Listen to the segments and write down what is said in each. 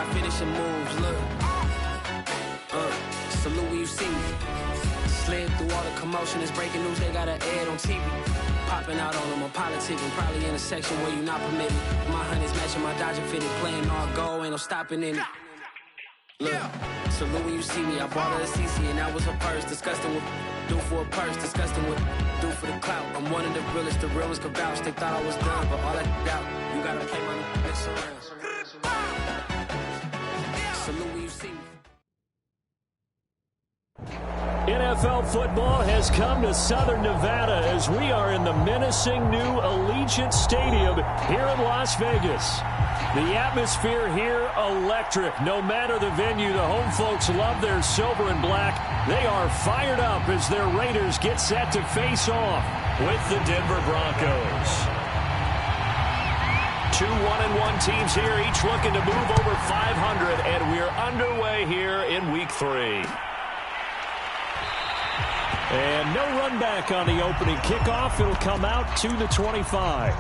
got finishing moves, look. Salute when you see me. Slid through all the commotion, it's breaking news, they got an ad on TV. Popping out on them, I'm politicking, probably in a section where you not permitted. My honey's matching my Dodger fitted, playing all go, ain't no stopping in it. Look, salute when you see me, I bought her a CC and that was her purse. Disgusting what do for a purse, disgusting what do for the clout. I'm one of the realest could vouch. They thought I was done, but all that doubt, you gotta play my next around. Salute when you see me. NFL football has come to Southern Nevada as we are in the menacing new Allegiant Stadium here in Las Vegas. The atmosphere here electric. No matter the venue, the home folks love their silver and black. They are fired up as their Raiders get set to face off with the Denver Broncos. Two 1-1 teams here, each looking to move over 500, and we're underway here in Week 3. And no run back on the opening kickoff. It'll come out to the 25.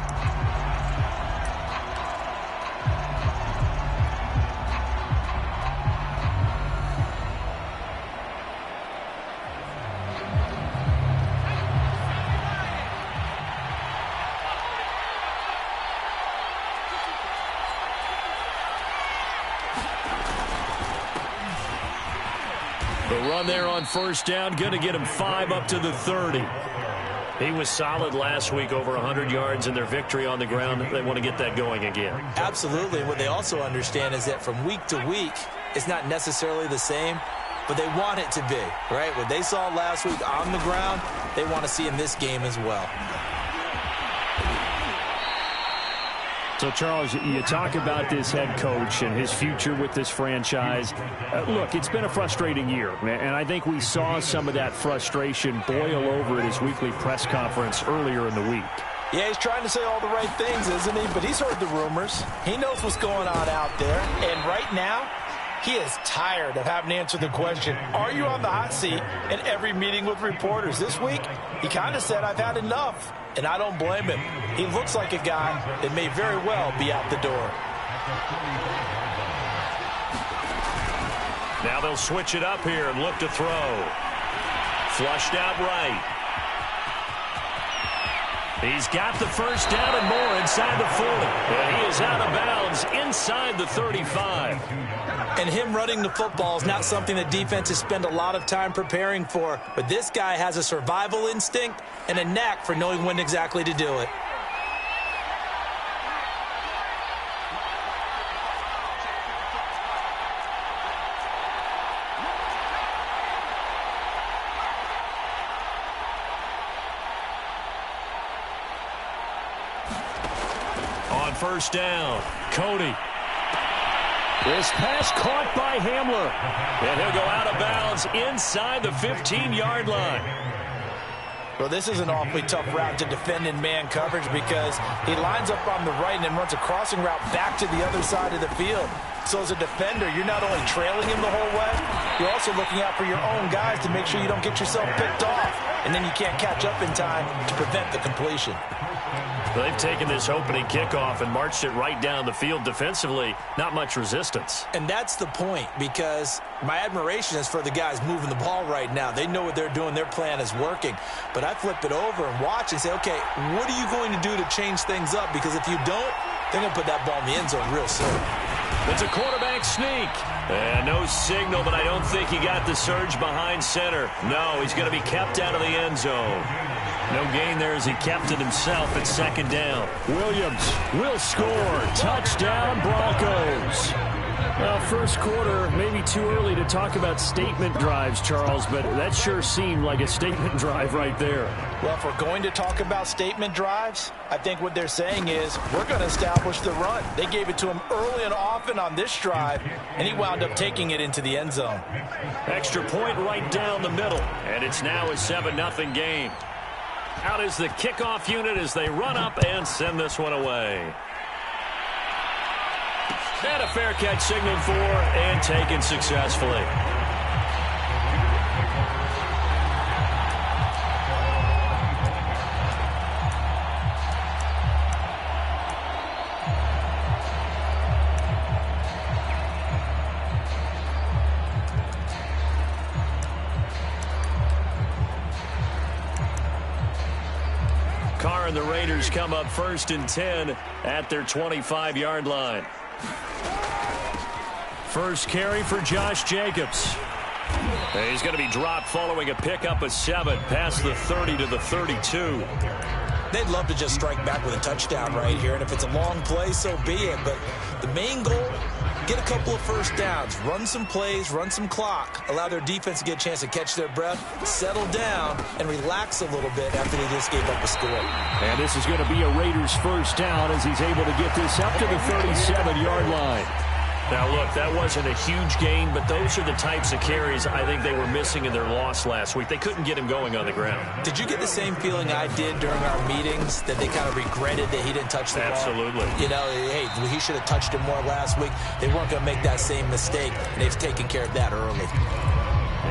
The run there on first down, going to get him 5 up to the 30. He was solid last week, over 100 yards in their victory on the ground. They want to get that going again. Absolutely. What they also understand is that from week to week, it's not necessarily the same, but they want it to be, right? What they saw last week on the ground, they want to see in this game as well. So, Charles, you talk about this head coach and his future with this franchise. Look, it's been a frustrating year, and I think we saw some of that frustration boil over at his weekly press conference earlier in the week. Yeah, he's trying to say all the right things, isn't he? But he's heard the rumors. He knows what's going on out there. And right now, he is tired of having to answer the question, are you on the hot seat in every meeting with reporters? This week, he kind of said, I've had enough. And I don't blame him. He looks like a guy that may very well be out the door. Now they'll switch it up here and look to throw. Flushed out right. He's got the first down and more inside the 40. And he is out of bounds inside the 35. And him running the football is not something that defenses spend a lot of time preparing for. But this guy has a survival instinct and a knack for knowing when exactly to do it. On first down, Cody. This pass caught by Hamler. And he'll go out of bounds inside the 15-yard line. Well, this is an awfully tough route to defend in man coverage because he lines up on the right and then runs a crossing route back to the other side of the field. So as a defender, you're not only trailing him the whole way, you're also looking out for your own guys to make sure you don't get yourself picked off. And then you can't catch up in time to prevent the completion. They've taken this opening kickoff and marched it right down the field defensively. Not much resistance. And that's the point, because my admiration is for the guys moving the ball right now. They know what they're doing. Their plan is working. But I flip it over and watch and say, okay, what are you going to do to change things up? Because if you don't, they're going to put that ball in the end zone real soon. It's a quarterback sneak. And no signal, but I don't think he got the surge behind center. No, he's going to be kept out of the end zone. No gain there as he kept it himself at second down. Williams will score. Touchdown, Broncos. Well, first quarter, maybe too early to talk about statement drives, Charles, but that sure seemed like a statement drive right there. Well, if we're going to talk about statement drives, I think what they're saying is we're going to establish the run. They gave it to him early and often on this drive, and he wound up taking it into the end zone. Extra point right down the middle, and it's now a 7-0 game. Out is the kickoff unit as they run up and send this one away. And a fair catch signaled for and taken successfully. and the Raiders come up 1st and 10 at their 25-yard line. First carry for Josh Jacobs. He's going to be dropped following a pickup of 7 past the 30 to the 32. They'd love to just strike back with a touchdown right here, and if it's a long play, so be it. But the main goal, get a couple of first downs, run some plays, run some clock, allow their defense to get a chance to catch their breath, settle down, and relax a little bit after they just gave up a score. And this is going to be a Raiders first down as he's able to get this up to the 37-yard line. Now, look, that wasn't a huge gain, but those are the types of carries I think they were missing in their loss last week. They couldn't get him going on the ground. Did you get the same feeling I did during our meetings, that they kind of regretted that he didn't touch the ball? Absolutely. You know, hey, he should have touched it more last week. They weren't going to make that same mistake, and they've taken care of that early.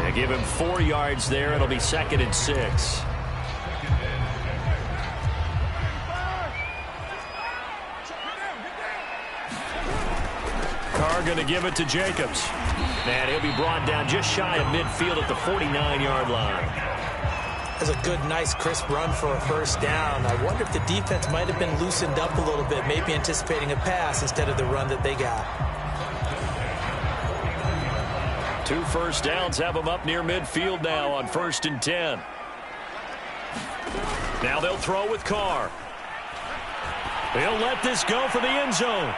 They give him 4 yards there. It'll be 2nd and 6. Carr going to give it to Jacobs. And he'll be brought down just shy of midfield at the 49-yard line. That's a good, nice, crisp run for a first down. I wonder if the defense might have been loosened up a little bit, maybe anticipating a pass instead of the run that they got. 2 first downs have them up near midfield now on 1st and 10. Now they'll throw with Carr. They'll let this go for the end zone.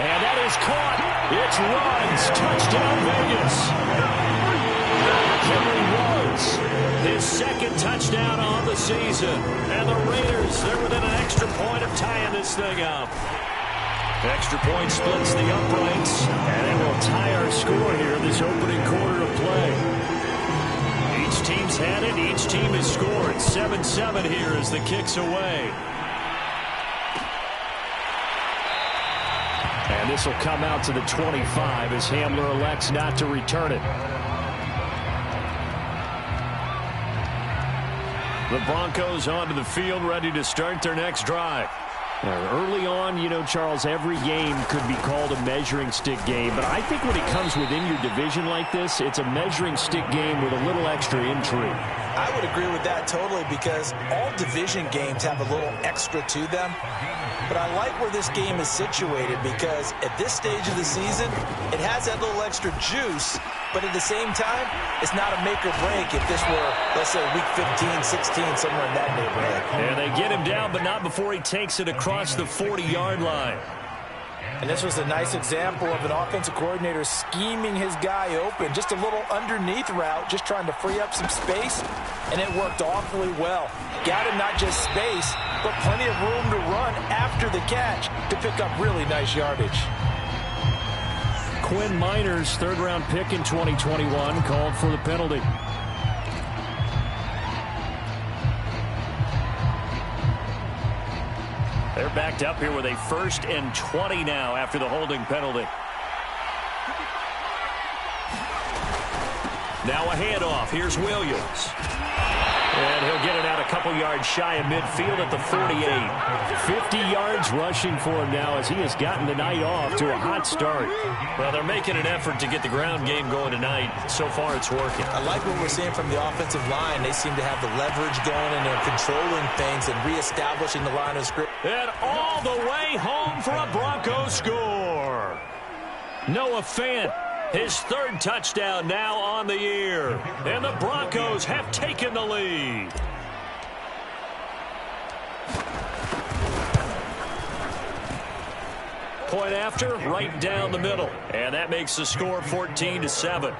And that is caught. It's Runs. Touchdown, Vegas. Henry Ruggs, his 2nd touchdown on the season. And the Raiders, they're within an extra point of tying this thing up. Extra point splits the uprights, and it will tie our score here this opening quarter of play. Each team's had it. Each team has scored. 7-7 here as the kick's away. And this will come out to the 25 as Hamler elects not to return it. The Broncos onto the field, ready to start their next drive. Early on, you know, Charles, every game could be called a measuring stick game. But I think when it comes within your division like this, it's a measuring stick game with a little extra intrigue. I would agree with that totally, because all division games have a little extra to them. But I like where this game is situated, because at this stage of the season, it has that little extra juice. But at the same time, it's not a make or break if this were, let's say, week 15, 16, somewhere in that neighborhood. And they get him down, but not before he takes it across the 40-yard line. And this was a nice example of an offensive coordinator scheming his guy open. Just a little underneath route, just trying to free up some space, and it worked awfully well. Got him not just space, but plenty of room to run after the catch to pick up really nice yardage. Quinn Miners, 3rd-round pick in 2021, called for the penalty. They're backed up here with a 1st and 20 now after the holding penalty. Now a handoff. Here's Williams. And he'll get it out a couple yards shy of midfield at the 48. 50 yards rushing for him now as he has gotten the night off to a hot start. Well, they're making an effort to get the ground game going tonight. So far, it's working. I like what we're seeing from the offensive line. They seem to have the leverage going, and they're controlling things and reestablishing the line of script. And all the way home for a Broncos score. Noah Fant, his 3rd touchdown now on the year. And the Broncos have taken the lead. Point after, right down the middle. And that makes the score 14-7.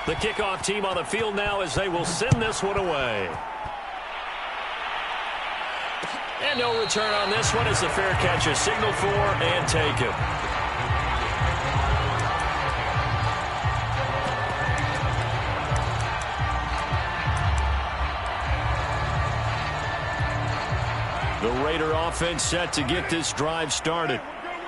The kickoff team on the field now as they will send this one away. And no return on this one as the fair catch is signaled for and taken. The Raider offense set to get this drive started.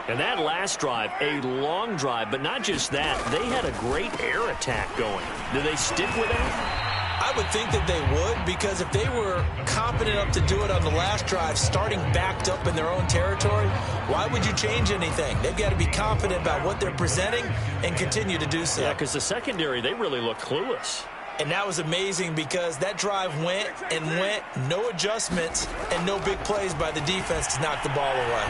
And that last drive, a long drive, but not just that. They had a great air attack going. Do they stick with that? I would think that they would, because if they were confident enough to do it on the last drive, starting backed up in their own territory, why would you change anything? They've got to be confident about what they're presenting and continue to do so. Yeah, because the secondary, they really look clueless. And that was amazing because that drive went and went, no adjustments, and no big plays by the defense to knock the ball away.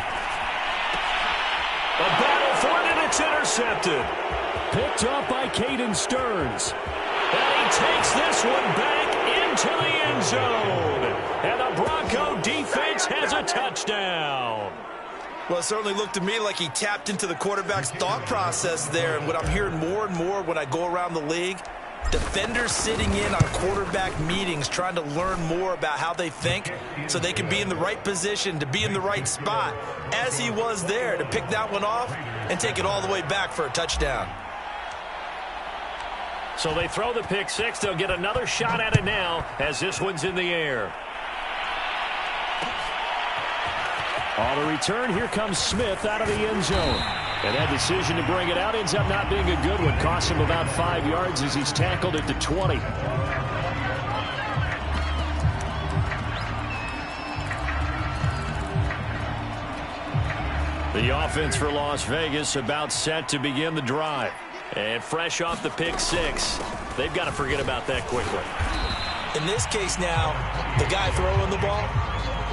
A battle for it, and it's intercepted. Picked up by Caden Stearns. And he takes this one back into the end zone. And the Bronco defense has a touchdown. Well, it certainly looked to me like he tapped into the quarterback's thought process there. And what I'm hearing more and more when I go around the league, defenders sitting in on quarterback meetings trying to learn more about how they think so they can be in the right position to be in the right spot, as he was there to pick that one off and take it all the way back for a touchdown. So they throw the pick six. They'll get another shot at it now as this one's in the air. On the return, here comes Smith out of the end zone. And that decision to bring it out ends up not being a good one. Costs him about 5 yards as he's tackled at the 20. The offense for Las Vegas about set to begin the drive. And fresh off the pick six, they've got to forget about that quickly. In this case now, the guy throwing the ball,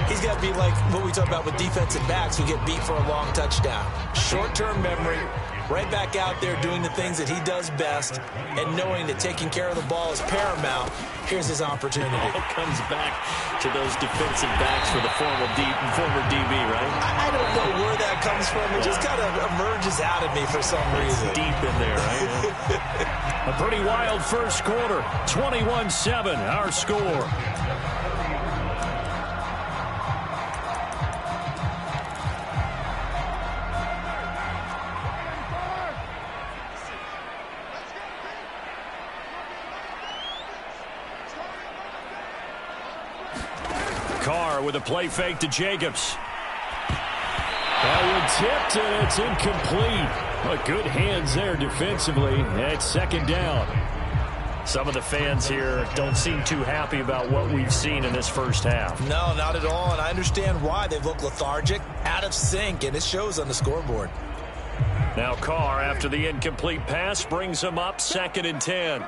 he's got to be like what we talk about with defensive backs who get beat for a long touchdown. Short-term memory, right back out there doing the things that he does best, and knowing that taking care of the ball is paramount. Here's his opportunity. It comes back to those defensive backs for the former DB, right? I don't know where that comes from. It just kind of emerges out of me for some reason. It's deep in there, right? A pretty wild first quarter. 21-7, our score. Carr with a play fake to Jacobs. That one tipped, and it's incomplete. But good hands there defensively. It's second down. Some of the fans here don't seem too happy about what we've seen in this first half. No, not at all, and I understand why. They've looked lethargic, out of sync, and it shows on the scoreboard. Now Carr, after the incomplete pass, brings him up 2nd and 10.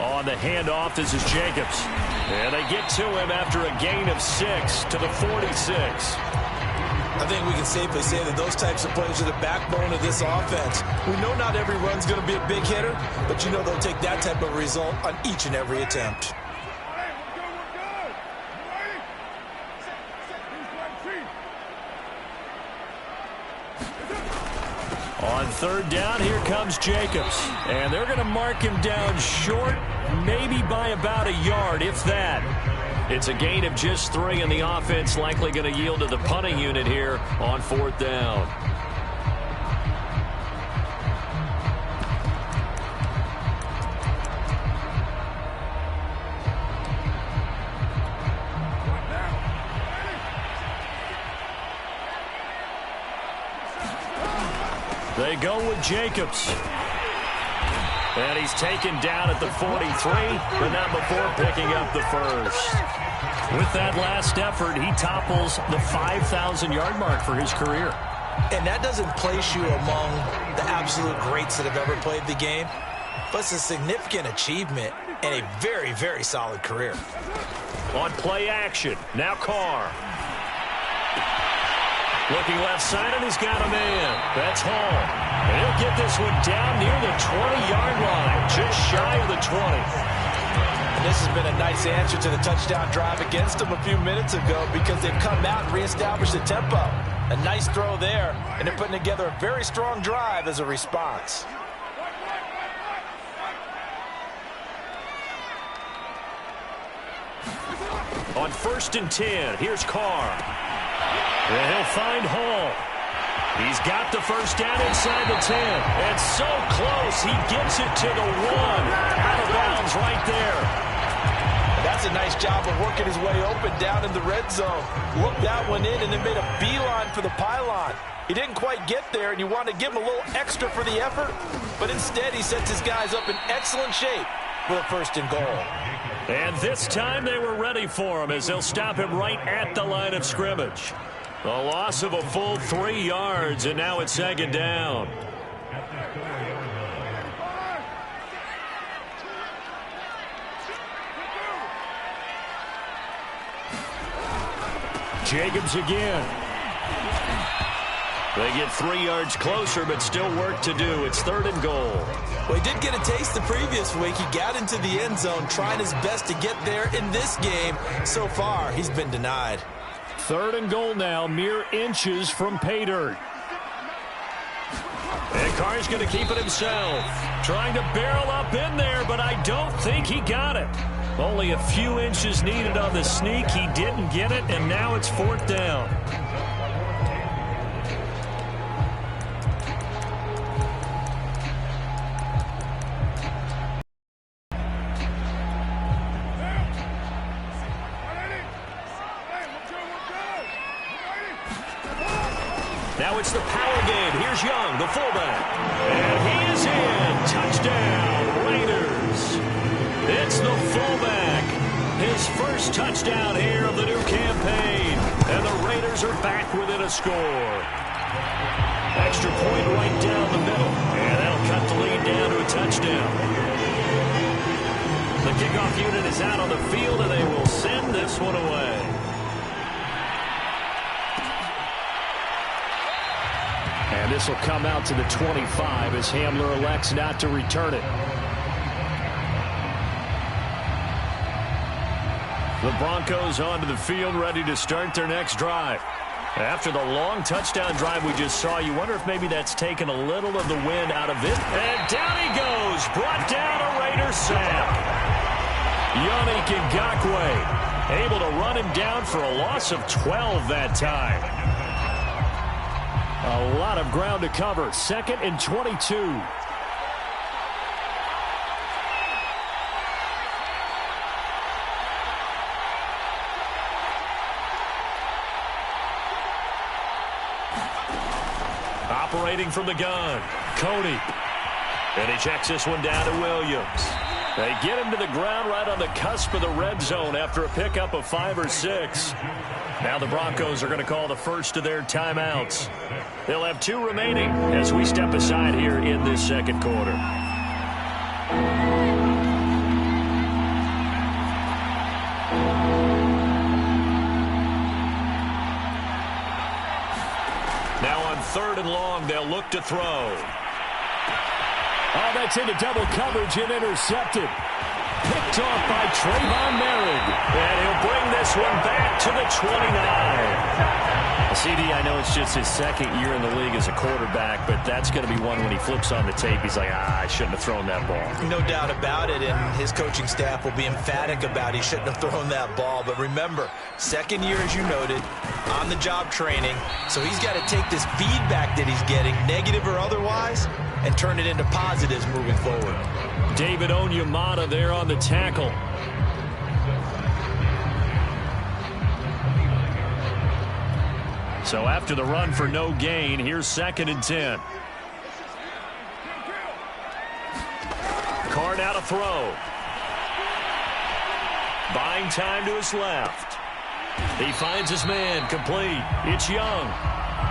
On the handoff, this is Jacobs. And they get to him after a gain of 6 to the 46. I think we can safely say that those types of plays are the backbone of this offense. We know not every run's going to be a big hitter, but you know they'll take that type of result on each and every attempt. On 3rd down, here comes Jacobs. And they're going to mark him down short, maybe by about a yard, if that. It's a gain of just 3, and the offense likely going to yield to the punting unit here on 4th down. They go with Jacobs. And he's taken down at the 43, but not before picking up the first. With that last effort, he topples the 5,000-yard mark for his career. And that doesn't place you among the absolute greats that have ever played the game, but it's a significant achievement and a very, very solid career. On play action, now Carr. Looking left side, and he's got a man. That's Hall. And he'll get this one down near the 20-yard line, just shy of the 20. And this has been a nice answer to the touchdown drive against them a few minutes ago because they've come out and reestablished the tempo. A nice throw there, and they're putting together a very strong drive as a response. On 1st and 10, here's Carr. And he'll find Hall. He's got the first down inside the 10. And so close, he gets it to the 1. Out of bounds right there. That's a nice job of working his way open down in the red zone. Looked that one in and then made a beeline for the pylon. He didn't quite get there, and you want to give him a little extra for the effort, but instead he sets his guys up in excellent shape for a 1st and goal. And this time they were ready for him as they'll stop him right at the line of scrimmage. A loss of a full 3 yards, and now it's 2nd down. Jacobs again. They get 3 yards closer, but still work to do. It's 3rd and goal. Well, he did get a taste the previous week. He got into the end zone, trying his best to get there in this game. So far, he's been denied. 3rd and goal now, mere inches from pay dirt. And Carr's going to keep it himself. Trying to barrel up in there, but I don't think he got it. Only a few inches needed on the sneak. He didn't get it, and now it's 4th down. Now it's the power game. Here's Young, the fullback. And he is in. Touchdown, Raiders. It's the fullback. His first touchdown here of the new campaign. And the Raiders are back within a score. Extra point right down the middle. And that'll cut the lead down to a touchdown. The kickoff unit is out on the field, and they will send this one away. And this will come out to the 25 as Hamler elects not to return it. The Broncos onto the field, ready to start their next drive. After the long touchdown drive we just saw, you wonder if maybe that's taken a little of the wind out of it. And down he goes, brought down a Raider sack. Yannick Ngakoue able to run him down for a loss of 12 that time. A lot of ground to cover. 2nd and 22. Operating from the gun, Cody. And he checks this one down to Williams. They get him to the ground right on the cusp of the red zone after a pickup of 5 or 6. Now the Broncos are going to call the first of their timeouts. They'll have 2 remaining as we step aside here in this 2nd quarter. Now on 3rd and long, they'll look to throw. Oh, that's into double coverage and intercepted. Picked off by Trayvon Merritt. And he'll bring this one back to the 29. CD, I know it's just his 2nd year in the league as a quarterback, but that's going to be one when he flips on the tape. He's like, I shouldn't have thrown that ball. No doubt about it, and his coaching staff will be emphatic about he shouldn't have thrown that ball. But remember, 2nd year, as you noted, on-the-job training, so he's got to take this feedback that he's getting, negative or otherwise, and turn it into positives moving forward. David Onyemata there on the tackle. So after the run for no gain, here's 2nd and 10. Carr now to throw. Buying time to his left. He finds his man, complete. It's Young.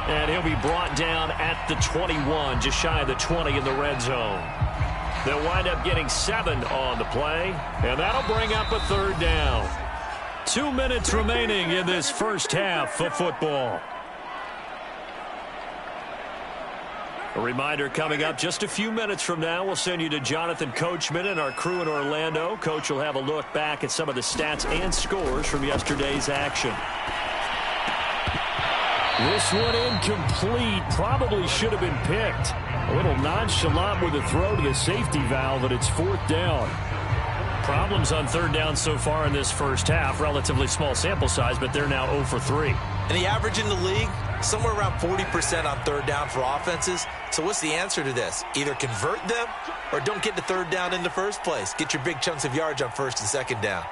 And he'll be brought down at the 21, just shy of the 20 in the red zone. They'll wind up getting 7 on the play, and that'll bring up a 3rd down. 2 minutes remaining in this first half of football. A reminder coming up just a few minutes from now, we'll send you to Jonathan Coachman and our crew in Orlando. Coach will have a look back at some of the stats and scores from yesterday's action. This one incomplete. Probably should have been picked. A little nonchalant with a throw to the safety valve, and it's 4th down. Problems on 3rd down so far in this first half. Relatively small sample size, but they're now 0 for 3. And the average in the league, somewhere around 40% on 3rd down for offenses. So what's the answer to this? Either convert them or don't get to 3rd down in the first place. Get your big chunks of yards on 1st and 2nd down.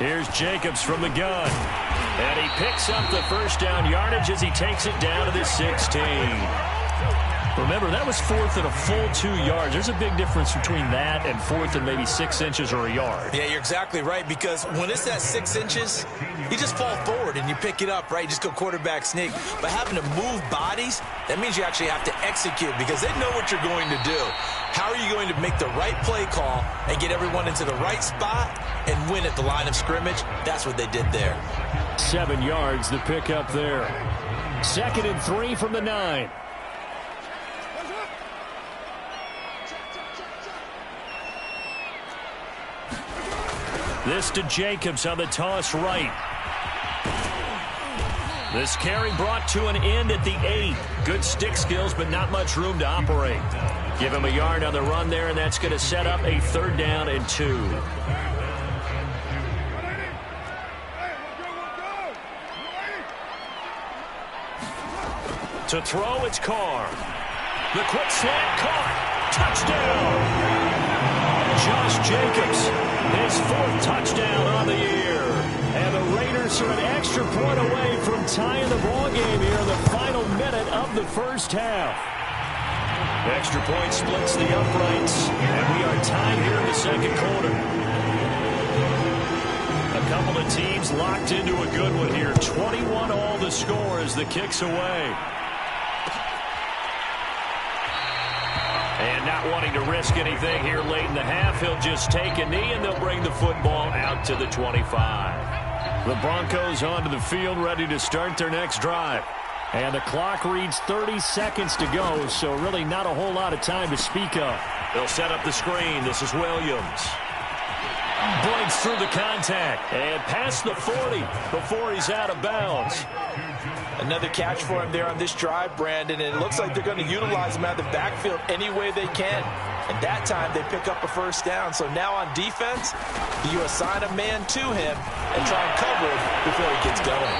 Here's Jacobs from the gun. And he picks up the first down yardage as he takes it down to the 16. Remember, that was fourth and a full 2 yards. There's a big difference between that and fourth and maybe 6 inches or a yard. Yeah, you're exactly right, because when it's at 6 inches, you just fall forward and you pick it up, right? You just go quarterback sneak. But having to move bodies, that means you actually have to execute because they know what you're going to do. How are you going to make the right play call and get everyone into the right spot and win at the line of scrimmage? That's what they did there. 7 yards, the pickup there. 2nd and 3 from the 9. This to Jacobs on the toss right. This carry brought to an end at the 8. Good stick skills, but not much room to operate. Give him a yard on the run there, and that's going to set up a 3rd down and 2. To throw, it's Carr. The quick slant caught. Touchdown! Josh Jacobs, his 4th touchdown on the year. And the Raiders are an extra point away from tying the ball game here in the final minute of the first half. Extra point splits the uprights, and we are tied here in the 2nd quarter. A couple of teams locked into a good one here. 21 all the score as the kick's away. And not wanting to risk anything here late in the half, he'll just take a knee, and they'll bring the football out to the 25. The Broncos onto the field, ready to start their next drive. And the clock reads 30 seconds to go, so really not a whole lot of time to speak of. They'll set up the screen. This is Williams. Breaks through the contact and past the 40 before he's out of bounds. Another catch for him there on this drive, Brandon, and it looks like they're going to utilize him out of the backfield any way they can. And that time they pick up a 1st down. So now on defense, you assign a man to him and try and cover him before he gets going.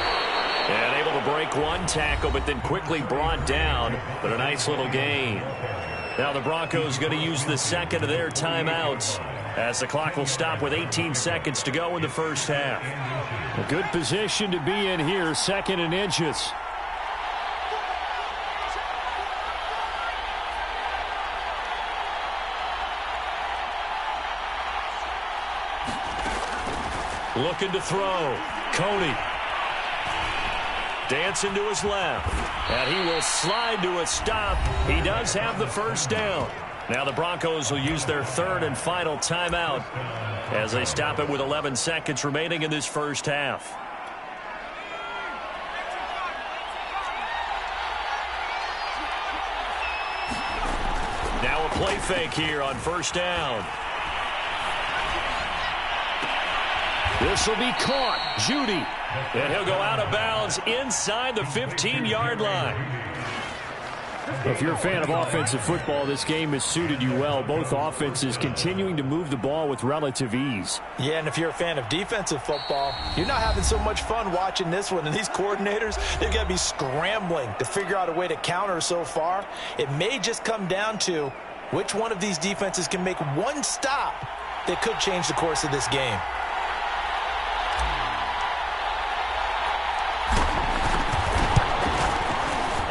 And able to break one tackle, but then quickly brought down. But a nice little gain. Now the Broncos going to use the 2nd of their timeouts, as the clock will stop with 18 seconds to go in the first half. A good position to be in here, 2nd and inches. Looking to throw. Coney. Dancing to his left. And he will slide to a stop. He does have the 1st down. Now the Broncos will use their 3rd and final timeout as they stop it with 11 seconds remaining in this first half. Now a play fake here on 1st down. This will be caught. Judy. And he'll go out of bounds inside the 15-yard line. If you're a fan of offensive football, this game has suited you well. Both offenses continuing to move the ball with relative ease. Yeah, and if you're a fan of defensive football, you're not having so much fun watching this one. And these coordinators, they're going to be scrambling to figure out a way to counter so far. It may just come down to which one of these defenses can make one stop that could change the course of this game.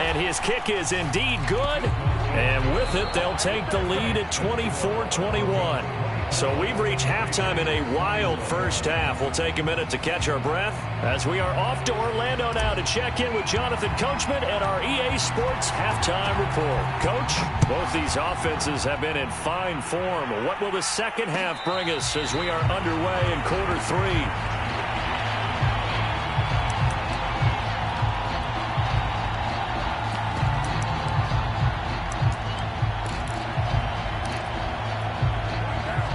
And his kick is indeed good. And with it, they'll take the lead at 24-21. So we've reached halftime in a wild first half. We'll take a minute to catch our breath as we are off to Orlando now to check in with Jonathan Coachman and our EA Sports halftime report. Coach, both these offenses have been in fine form. What will the second half bring us as we are underway in quarter 3?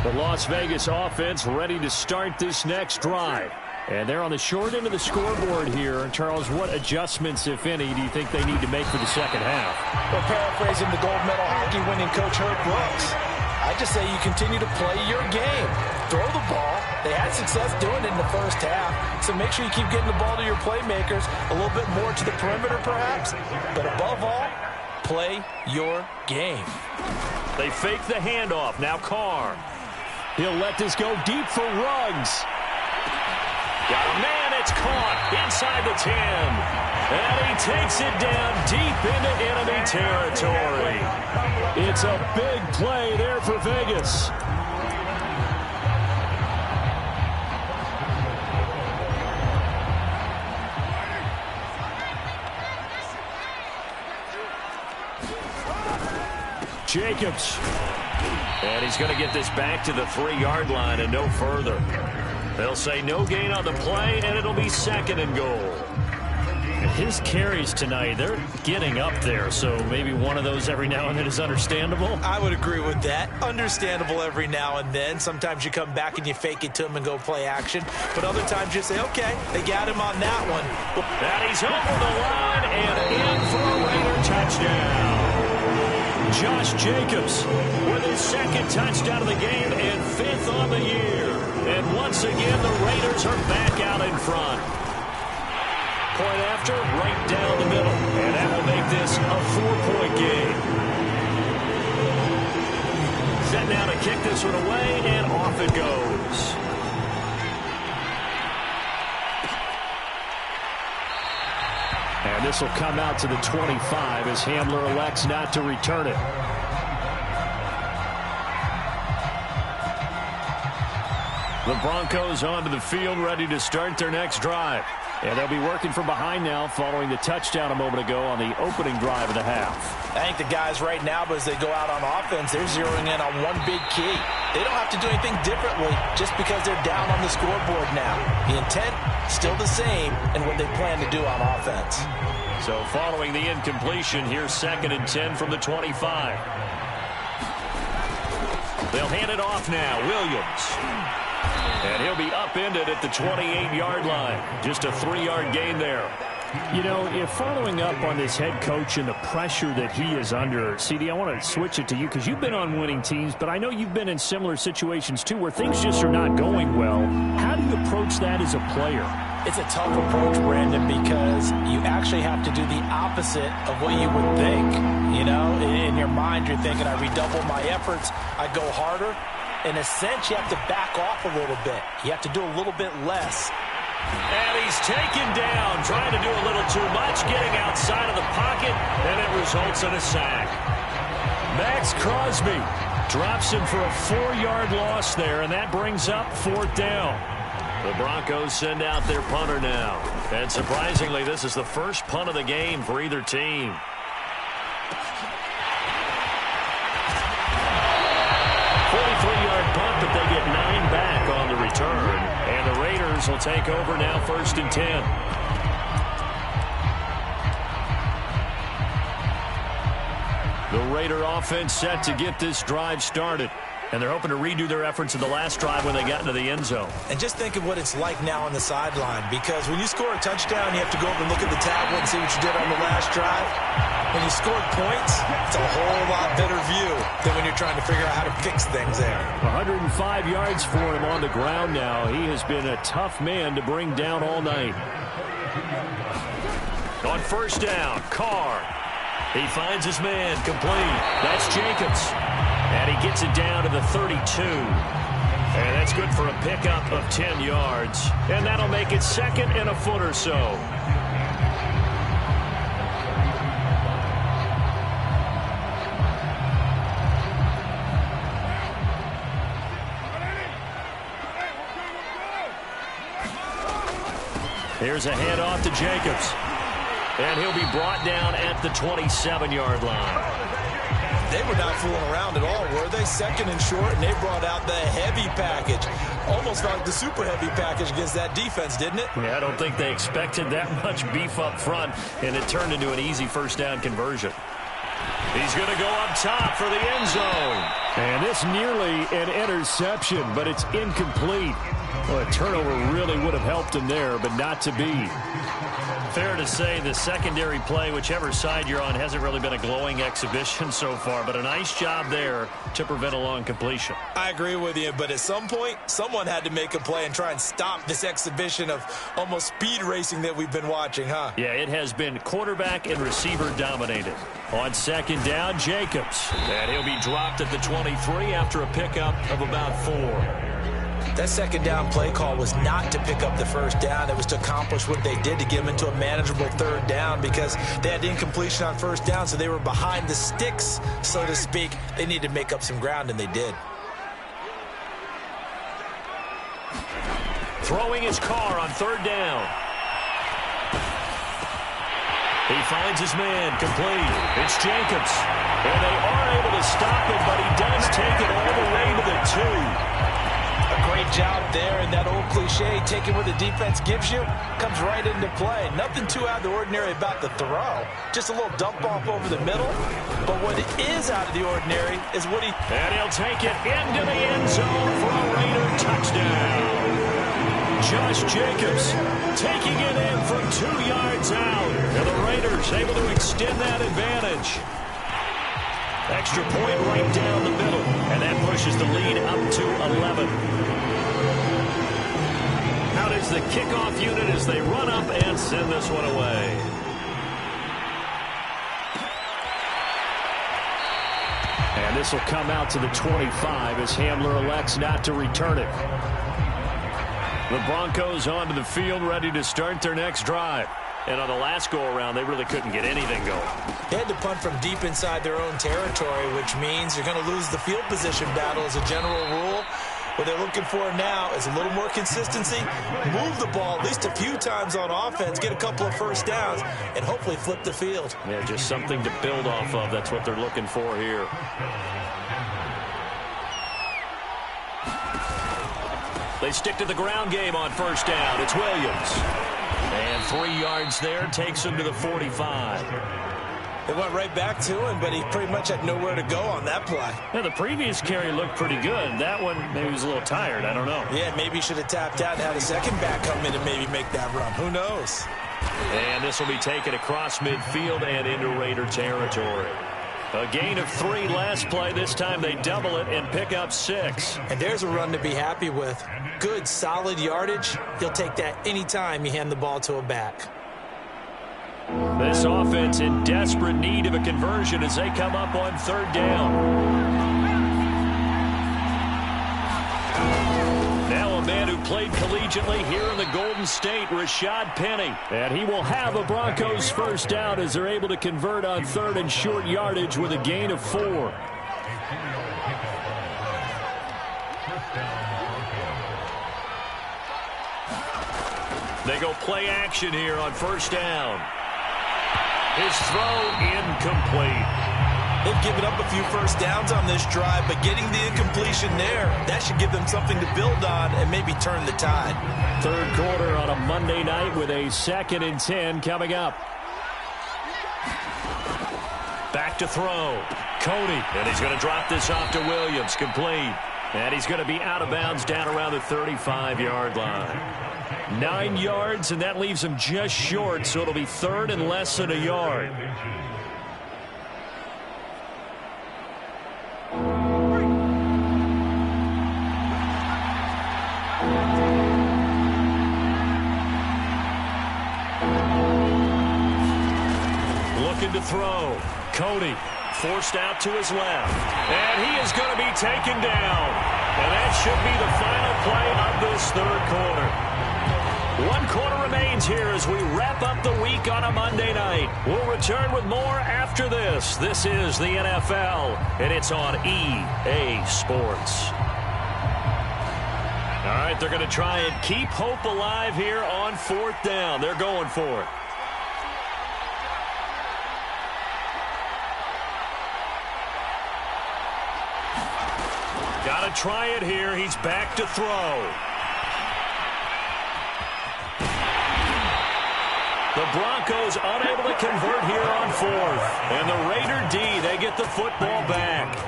The Las Vegas offense ready to start this next drive. And they're on the short end of the scoreboard here. Charles, what adjustments, if any, do you think they need to make for the second half? Well, paraphrasing the gold medal hockey winning coach Herb Brooks, I just say you continue to play your game. Throw the ball. They had success doing it in the first half. So make sure you keep getting the ball to your playmakers, a little bit more to the perimeter perhaps. But above all, play your game. They fake the handoff. Now Carr. He'll let this go deep for Ruggs. Got a man, it's caught inside the 10. And he takes it down deep into enemy territory. It's a big play there for Vegas. Jacobs. And he's going to get this back to the 3-yard line and no further. They'll say no gain on the play, and it'll be 2nd and goal. His carries tonight, they're getting up there, so maybe one of those every now and then is understandable. I would agree with that. Understandable every now and then. Sometimes you come back and you fake it to him and go play action. But other times you say, okay, they got him on that one. And he's over the line and in for a Raider touchdown. Josh Jacobs with his 2nd touchdown of the game and 5th on the year. And once again, the Raiders are back out in front. Point after, right down the middle. And that will make this a 4-point game. Set now to kick this one away, and off it goes. And this will come out to the 25 as Handler elects not to return it. The Broncos onto the field, ready to start their next drive. And they'll be working from behind now following the touchdown a moment ago on the opening drive of the half. I think the guys right now, as they go out on offense, they're zeroing in on one big key. They don't have to do anything differently just because they're down on the scoreboard now. The intent, still the same, and what they plan to do on offense. So following the incompletion, here's 2nd and 10 from the 25. They'll hand it off now. Williams. And he'll be upended at the 28-yard line. Just a 3-yard gain there. You know, if following up on this head coach and the pressure that he is under, CD, I want to switch it to you because you've been on winning teams, but I know you've been in similar situations too where things just are not going well. How do you approach that as a player? It's a tough approach, Brandon, because you actually have to do the opposite of what you would think. You know, in your mind, you're thinking, I redouble my efforts, I go harder. In a sense, you have to back off a little bit. You have to do a little bit less. And he's taken down, trying to do a little too much, getting outside of the pocket, and it results in a sack. Max Crosby drops him for a 4-yard loss there, and that brings up 4th down. The Broncos send out their punter now. And surprisingly, this is the first punt of the game for either team. Punt, but they get 9 back on the return. And the Raiders will take over now 1st and 10. The Raider offense set to get this drive started. And they're hoping to redo their efforts in the last drive when they got into the end zone. And just think of what it's like now on the sideline. Because when you score a touchdown, you have to go up and look at the tablet and see what you did on the last drive. When you scored points, it's a whole lot better view than when you're trying to figure out how to fix things there. 105 yards for him on the ground now. He has been a tough man to bring down all night. On 1st down, Carr. He finds his man complete. That's Jacobs. And he gets it down to the 32. And that's good for a pickup of 10 yards. And that'll make it 2nd and a foot or so. Here's a handoff to Jacobs. And he'll be brought down at the 27-yard line. They were not fooling around at all, were they? 2nd and short, and they brought out the heavy package. Almost like the super heavy package against that defense, didn't it? Yeah, I don't think they expected that much beef up front, and it turned into an easy 1st down conversion. He's going to go up top for the end zone. And this nearly an interception, but it's incomplete. Well, a turnover really would have helped him there, but not to be. Fair to say the secondary play, whichever side you're on, hasn't really been a glowing exhibition so far, but a nice job there to prevent a long completion. I agree with you, but at some point, someone had to make a play and try and stop this exhibition of almost speed racing that we've been watching, huh? Yeah, it has been quarterback and receiver dominated. On 2nd down, Jacobs. And he'll be dropped at the 23 after a pickup of about 4. That second down play call was not to pick up the first down. It was to accomplish what they did, to get them into a manageable third down, because they had incompletion on first down, so they were behind the sticks, so to speak. They needed to make up some ground, and they did. Throwing his car on third down. He finds his man, complete. It's Jacobs. And they are able to stop him, but he does take it all the way to the 2. A great job there, and that old cliche, taking what the defense gives you, comes right into play. Nothing too out of the ordinary about the throw. Just a little dump off over the middle. But what is out of the ordinary is what he... And he'll take it into the end zone for a Raider touchdown. Josh Jacobs taking it in from 2 yards out. And the Raiders able to extend that advantage. Extra point right down the middle. And that pushes the lead up to 11. Out is the kickoff unit as they run up and send this one away. And this will come out to the 25 as Hamler elects not to return it. The Broncos onto the field, ready to start their next drive. And on the last go-around, they really couldn't get anything going. They had to punt from deep inside their own territory, which means you're going to lose the field position battle as a general rule. What they're looking for now is a little more consistency, move the ball at least a few times on offense, get a couple of first downs, and hopefully flip the field. Yeah, just something to build off of. That's what they're looking for here. They stick to the ground game on first down. It's Williams. And 3 yards there takes him to the 45. They went right back to him, but he pretty much had nowhere to go on that play. Yeah, the previous carry looked pretty good. That one, maybe he was a little tired. I don't know. Yeah, maybe he should have tapped out and had a second back come in and maybe make that run. Who knows? And this will be taken across midfield and into Raider territory. A gain of 3 last play. This time they double it and pick up 6. And there's a run to be happy with. Good, solid yardage. He'll take that anytime you hand the ball to a back. This offense in desperate need of a conversion as they come up on third down. Now a man who played collegiately here in the Golden State, Rashad Penny. And he will have a Broncos first down as they're able to convert on third and short yardage with a gain of 4. They go play action here on first down. His throw incomplete. They've given up a few first downs on this drive, but getting the incompletion there, that should give them something to build on and maybe turn the tide. Third quarter on a Monday night with a 2nd and 10 coming up. Back to throw. Cody, and he's going to drop this off to Williams, complete. And he's going to be out of bounds down around the 35-yard line. 9 yards, and that leaves him just short, so it'll be third and less than a yard. Looking to throw. Cody forced out to his left. And he is going to be taken down. And that should be the final play of this third quarter. 1 quarter remains here as we wrap up the week on a Monday night. We'll return with more after this. This is the NFL, and it's on EA Sports. All right, they're going to try and keep hope alive here on fourth down. They're going for it. Got to try it here. He's back to throw. The Broncos unable to convert here on fourth. And the Raider D, they get the football back.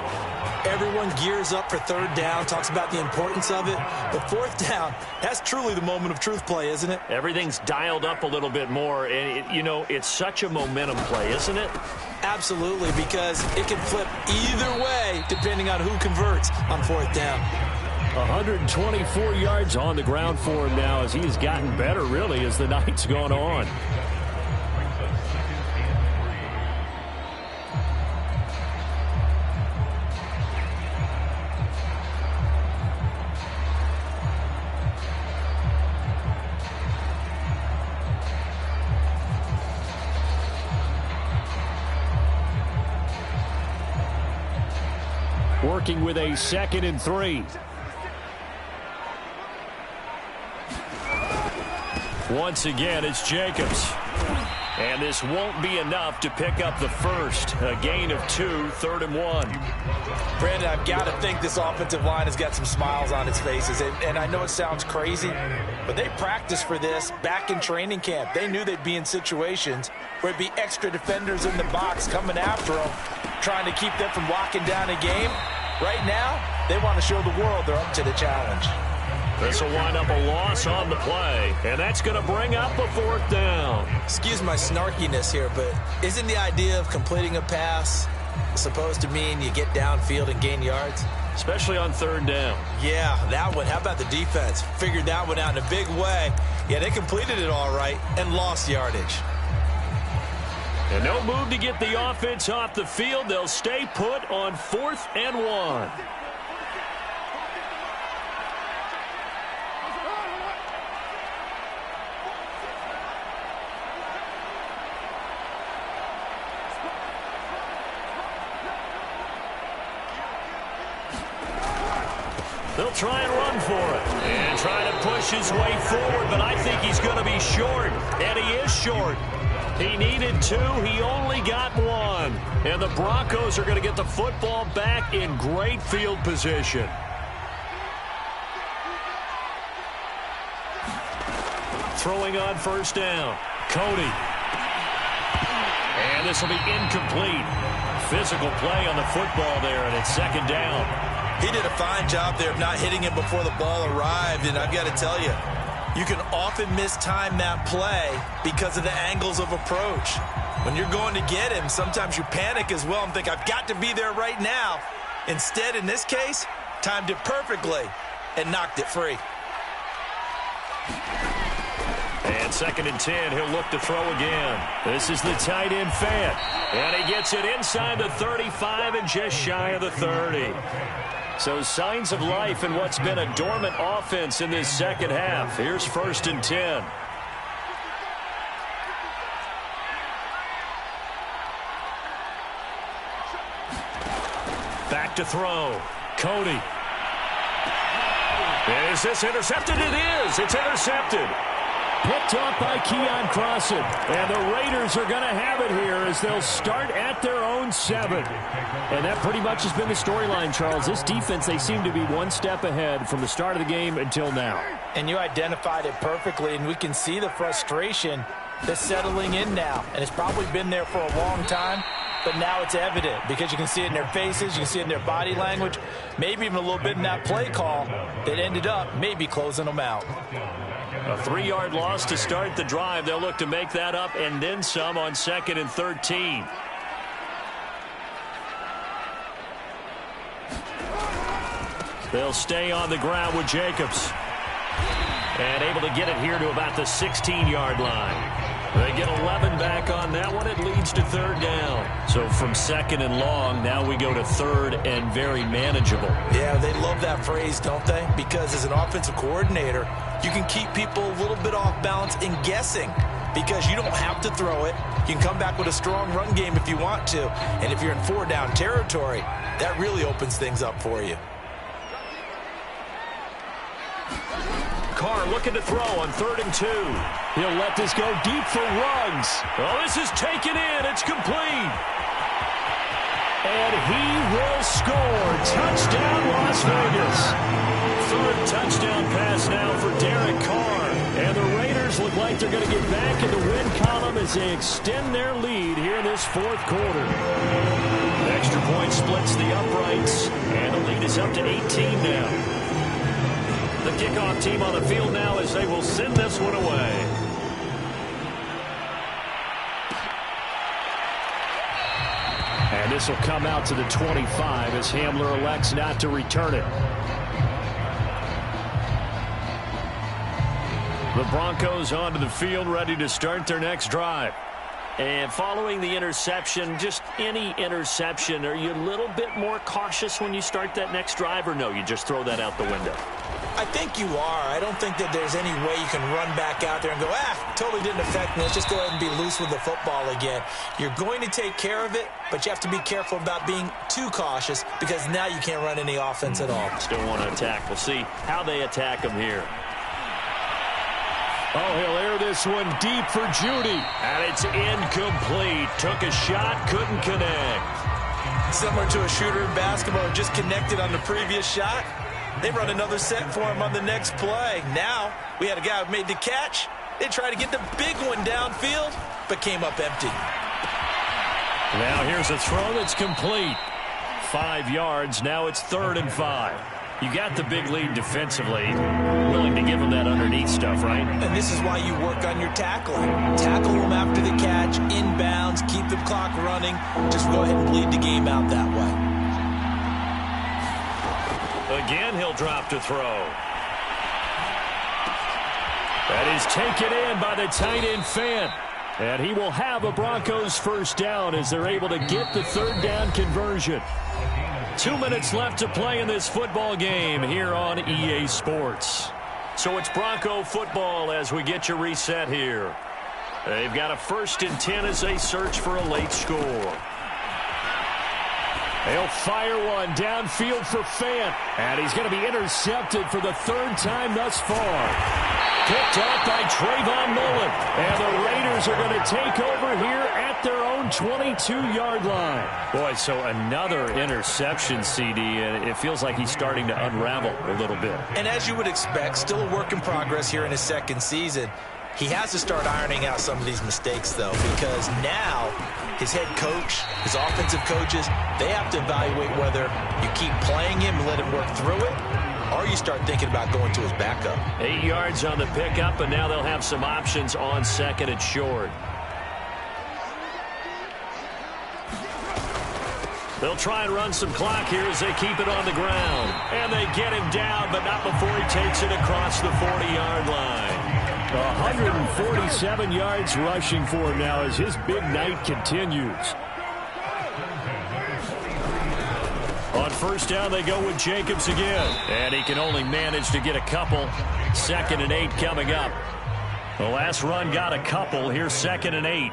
Everyone gears up for third down, talks about the importance of it. But fourth down, that's truly the moment of truth play, isn't it? Everything's dialed up a little bit more. And, it's such a momentum play, isn't it? Absolutely, because it can flip either way depending on who converts on fourth down. 124 yards on the ground for him now as he's gotten better, really, as the night's gone on. working with a 2nd and 3. Once again, it's Jacobs. And this won't be enough to pick up the first. A gain of 2, 3rd and 1. Brandon, I've got to think this offensive line has got some smiles on its faces. And I know it sounds crazy, but they practiced for this back in training camp. They knew they'd be in situations where it'd be extra defenders in the box coming after them, trying to keep them from locking down a game. Right now, they want to show the world they're up to the challenge. This will wind up a loss on the play, and that's going to bring up a 4th down. Excuse my snarkiness here, but isn't the idea of completing a pass supposed to mean you get downfield and gain yards? Especially on 3rd down. Yeah, that one. How about the defense? Figured that one out in a big way. Yeah, they completed it all right and lost yardage. And no move to get the offense off the field. They'll stay put on 4th and 1. They'll try and run for it and try to push his way forward, but I think he's going to be short, and he is short. He needed 2. He only got 1. And the Broncos are going to get the football back in great field position. Throwing on 1st down. Cody. And this will be incomplete. Physical play on the football there, and it's 2nd down. He did a fine job there of not hitting him before the ball arrived, and I've got to tell you, you can often mistime that play because of the angles of approach. When you're going to get him, sometimes you panic as well and think, I've got to be there right now. Instead, in this case, timed it perfectly and knocked it free. And 2nd and 10, he'll look to throw again. This is the tight end Fant. And he gets it inside the 35 and just shy of the 30. So signs of life in what's been a dormant offense in this 2nd half. Here's 1st and 10. Back to throw. Cody. Is this intercepted? It is. It's intercepted. Picked off by Keon Crossan. And the Raiders are going to have it here as they'll start at their own 7. And that pretty much has been the storyline, Charles. This defense, they seem to be one step ahead from the start of the game until now. And you identified it perfectly, and we can see the frustration that's settling in now. And it's probably been there for a long time, but now it's evident because you can see it in their faces, you can see it in their body language, maybe even a little bit in that play call that ended up maybe closing them out. A 3-yard loss to start the drive. They'll look to make that up and then some on 2nd and 13. They'll stay on the ground with Jacobs. And able to get it here to about the 16-yard line. They get 11 back on that one. It leads to 3rd down. So from 2nd and long, now we go to 3rd and very manageable. Yeah, they love that phrase, don't they? Because as an offensive coordinator, you can keep people a little bit off balance and guessing because you don't have to throw it. You can come back with a strong run game if you want to. And if you're in 4-down territory, that really opens things up for you. Carr looking to throw on 3rd and 2. He'll let this go deep for Ruggs. Oh, this is taken in. It's complete. And he will score. Touchdown, Las Vegas. 3rd touchdown pass now for Derek Carr. And the Raiders look like they're going to get back in the win column as they extend their lead here in this 4th quarter. The extra point splits the uprights, and the lead is up to 18 now. The kickoff team on the field now as they will send this one away. And this will come out to the 25 as Hamler elects not to return it. The Broncos onto the field ready to start their next drive. And following the interception, just any interception, are you a little bit more cautious when you start that next drive, or no, you just throw that out the window? I think you are. I don't think that there's any way you can run back out there and go, totally didn't affect me. Let's just go ahead and be loose with the football again. You're going to take care of it, but you have to be careful about being too cautious because now you can't run any offense at all. Still want to attack. We'll see how they attack him here. Oh, he'll air this one deep for Judy. And it's incomplete. Took a shot, couldn't connect. Similar to a shooter in basketball who just connected on the previous shot. They run another set for him on the next play. Now, we had a guy who made the catch. They tried to get the big one downfield, but came up empty. Now here's a throw that's complete. 5 yards. Now it's 3rd and 5. You got the big lead defensively. Willing to give them that underneath stuff, right? And this is why you work on your tackling. Tackle them after the catch, inbounds, keep the clock running. Just go ahead and bleed the game out that way. Again, he'll drop to throw. That is taken in by the tight end Fant. And he will have a Broncos first down as they're able to get the 3rd down conversion. 2 minutes left to play in this football game here on EA Sports. So it's Bronco football as we get you reset here. They've got a 1st and 10 as they search for a late score. They'll fire one downfield for Fant. And he's going to be intercepted for the 3rd time thus far. Picked off by Trayvon Mullen. And the Raiders are going to take over here at their own 22-yard line. Boy, so another interception, CD, and it feels like he's starting to unravel a little bit. And as you would expect, still a work in progress here in his 2nd season. He has to start ironing out some of these mistakes, though, because now his head coach, his offensive coaches, they have to evaluate whether you keep playing him and let him work through it, or you start thinking about going to his backup. 8 yards on the pickup, and now they'll have some options on 2nd and short. They'll try and run some clock here as they keep it on the ground. And they get him down, but not before he takes it across the 40-yard line. 147 yards rushing for him now as his big night continues. On 1st down, they go with Jacobs again. And he can only manage to get a couple. 2nd and 8 coming up. The last run got a couple. Here's 2nd and 8.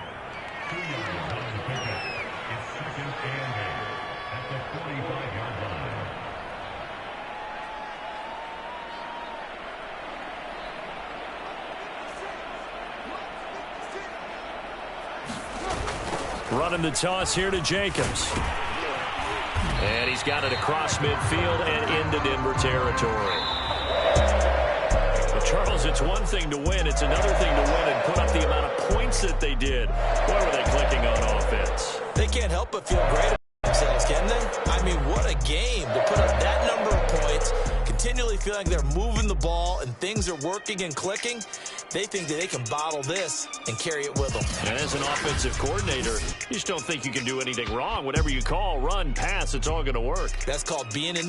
Running the toss here to Jacobs. And he's got it across midfield and into Denver territory. Well, Charles, it's one thing to win. It's another thing to win and put up the amount of points that they did. Boy, were they clicking on offense. They can't help but feel great about themselves, can they? I mean, what a game to put up that number of points, continually feeling like they're moving the ball and things are working and clicking. They think that they can bottle this and carry it with them. And as an offensive coordinator, you just don't think you can do anything wrong. Whatever you call, run, pass, it's all going to work. That's called being in